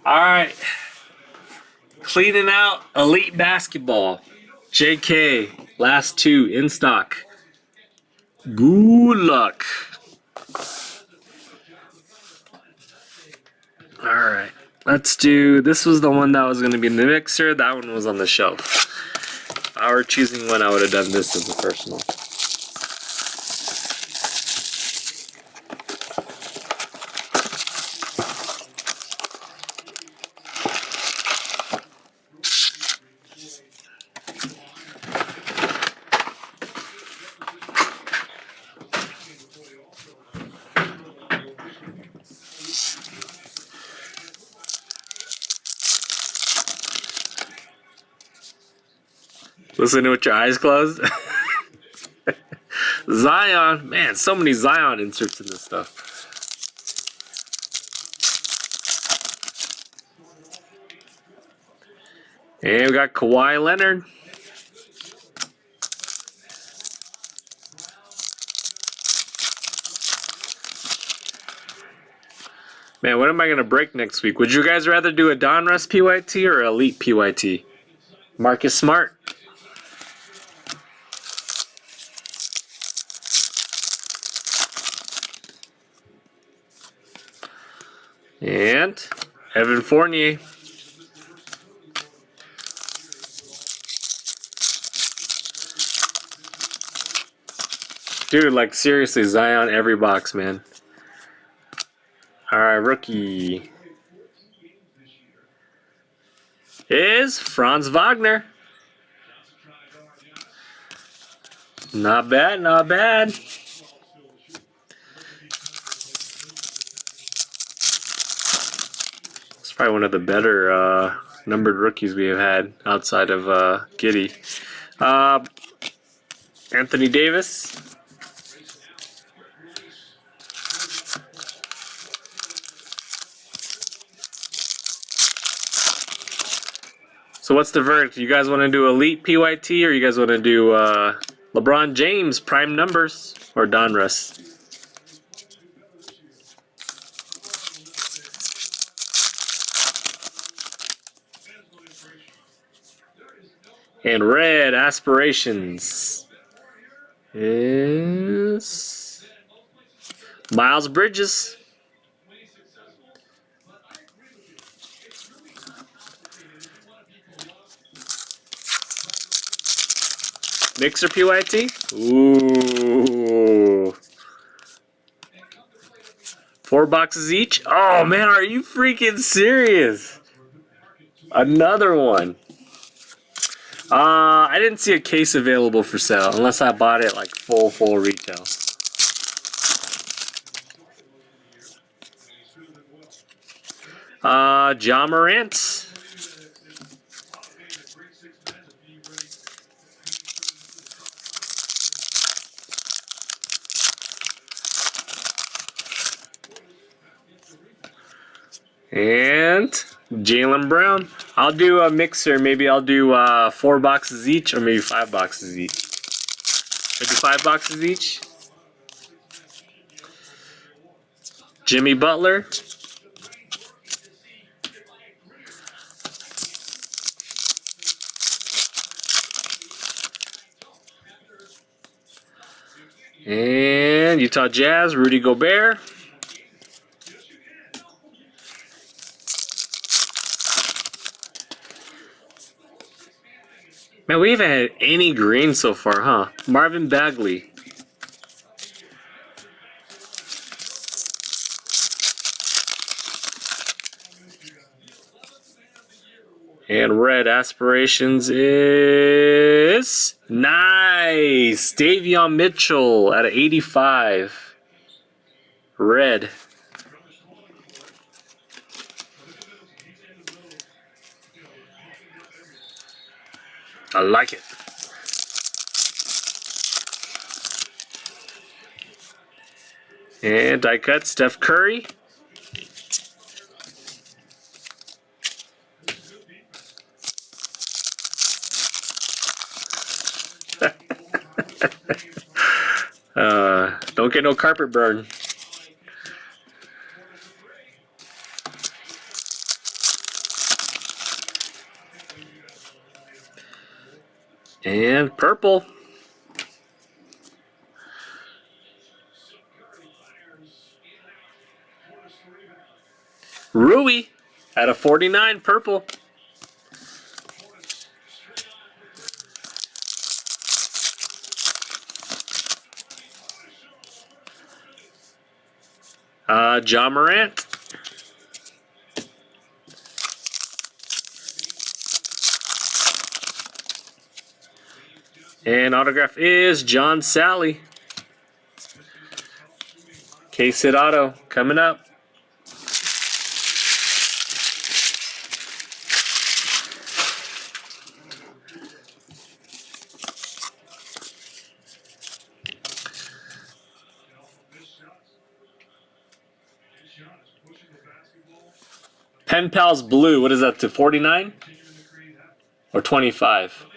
Alright. Cleaning out Elite Basketball. JK. Last two in stock. Good luck. Alright. Let's do. This was the one that was going to be in the mixer. That one was on the shelf. If I were choosing one, I would have done this as a personal. Listen with your eyes closed. Zion. Man, so many Zion inserts in this stuff. And we got Kawhi Leonard. Man, what am I going to break next week? Would you guys rather do a Donruss PYT or Elite PYT? Marcus Smart. And Evan Fournier. Dude, like seriously, Zion every box, man. Alright, rookie is Franz Wagner. Not bad, not bad. It's probably one of the better numbered rookies we have had outside of Giddy. Anthony Davis. So what's the verdict? You guys want to do Elite PYT or you guys want to do LeBron James prime numbers or Donruss? And red aspirations is Miles Bridges. Mixer PYT? Ooh. 4 boxes each? Oh man, are you freaking serious? Another one. I didn't see a case available for sale unless I bought it like full retail. Ja Morant. And Jaylen Brown. I'll do a mixer. Maybe I'll do 4 boxes each or maybe 5 boxes each. Maybe 5 boxes each. Jimmy Butler. And Utah Jazz, Rudy Gobert. Man, we haven't had any green so far, huh? Marvin Bagley. And red aspirations is nice. Davion Mitchell at 85. Red. I like it. And die cut Steph Curry. Don't get no carpet burn. And purple. Rui out of 49, purple. John Morant. And autograph is John Sally. Case hit auto coming up. Pen Pals Blue. What is that, to 49? Or 25?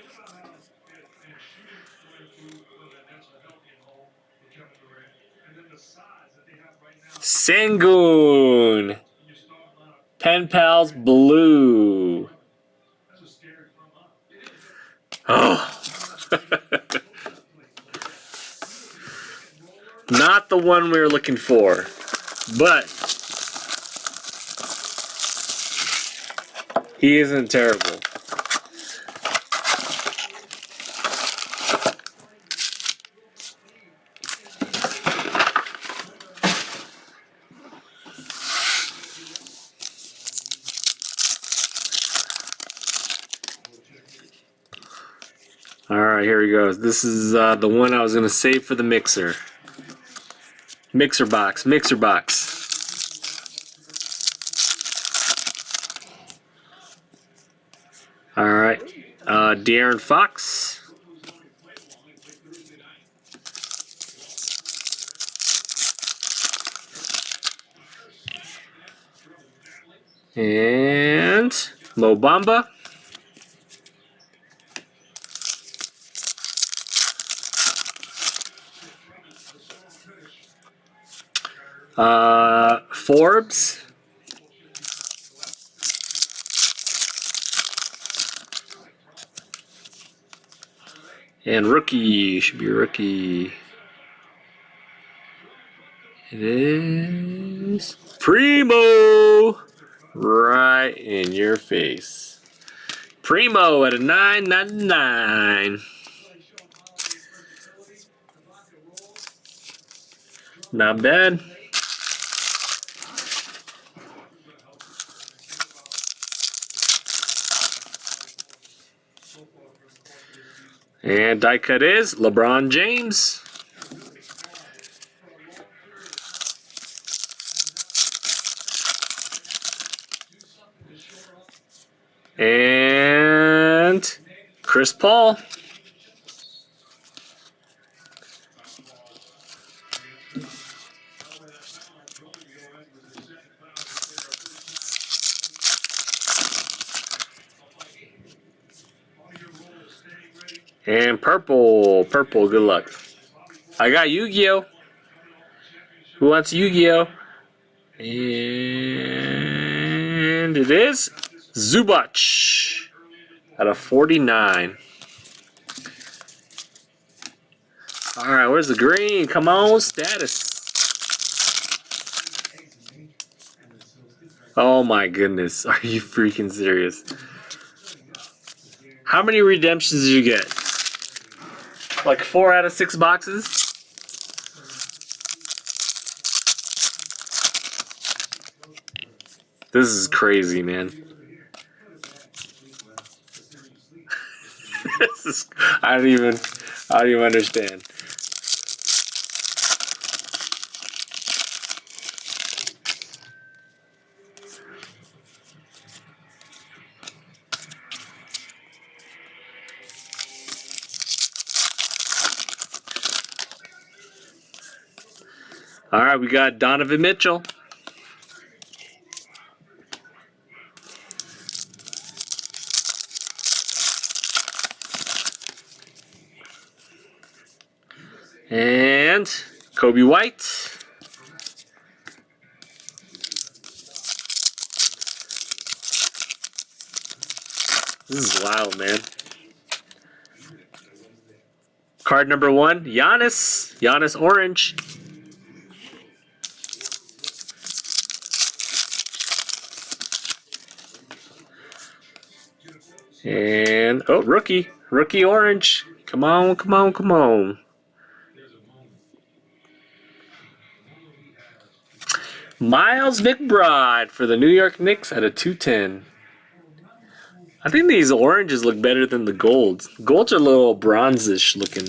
Sangoon. Pen Pals Blue. Oh. Not the one we were looking for. But he isn't terrible. Alright, here he goes. This is the one I was going to save for the mixer. Mixer box. Mixer box. Alright. De'Aaron Fox. And Mo Bamba. Forbes. And rookie. Should be a rookie. It is Primo. Right in your face. Primo at a $9.99. Not bad. And die cut is LeBron James. And Chris Paul. And purple. Purple, good luck. I got Yu-Gi-Oh! Who wants Yu-Gi-Oh? And it is Zubac out of 49. Alright, where's the green? Come on, status. Oh my goodness. Are you freaking serious? How many redemptions did you get? Like 4 out of 6 boxes? This is crazy, man. This is, I don't even understand. All right, we got Donovan Mitchell. And Kobe White. This is wild, man. Card number 1, Giannis. Giannis orange. And, oh, rookie. Rookie orange. Come on, come on, come on. Miles McBride for the New York Knicks at a 210. I think these oranges look better than the golds. Golds are a little bronzish looking.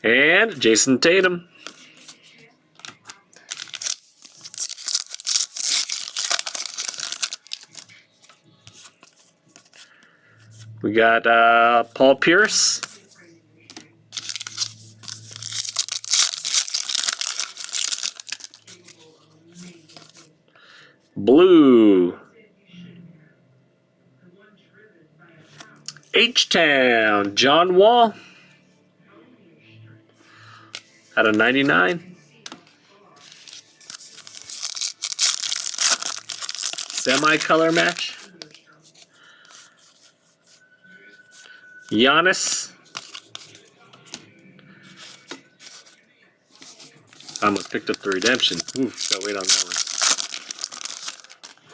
And Jason Tatum. We got Paul Pierce. Blue. H-Town. John Wall. Out of 99. Semi-color match. Giannis. I almost picked up the redemption. Ooh, gotta wait on that one.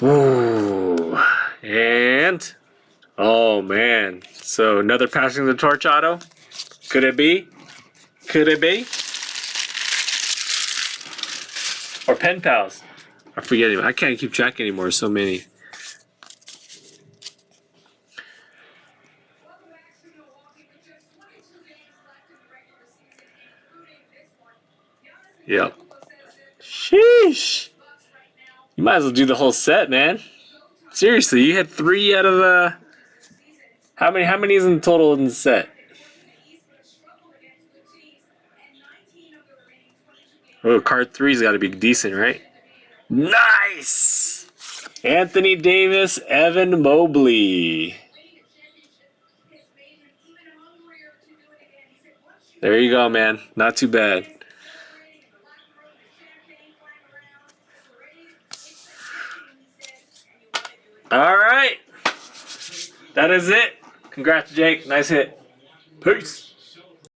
Ooh. And, oh man. So another passing the torch auto. Could it be? Could it be? Or pen pals. I forget it. I can't keep track anymore. So many. Yep. Sheesh. You might as well do the whole set, man. Seriously, you had 3 out of the. How many is in total in the set? Oh, card 3's got to be decent, right? Nice! Anthony Davis, Evan Mobley. There you go, man. Not too bad. All right. That is it. Congrats, Jake. Nice hit. Peace.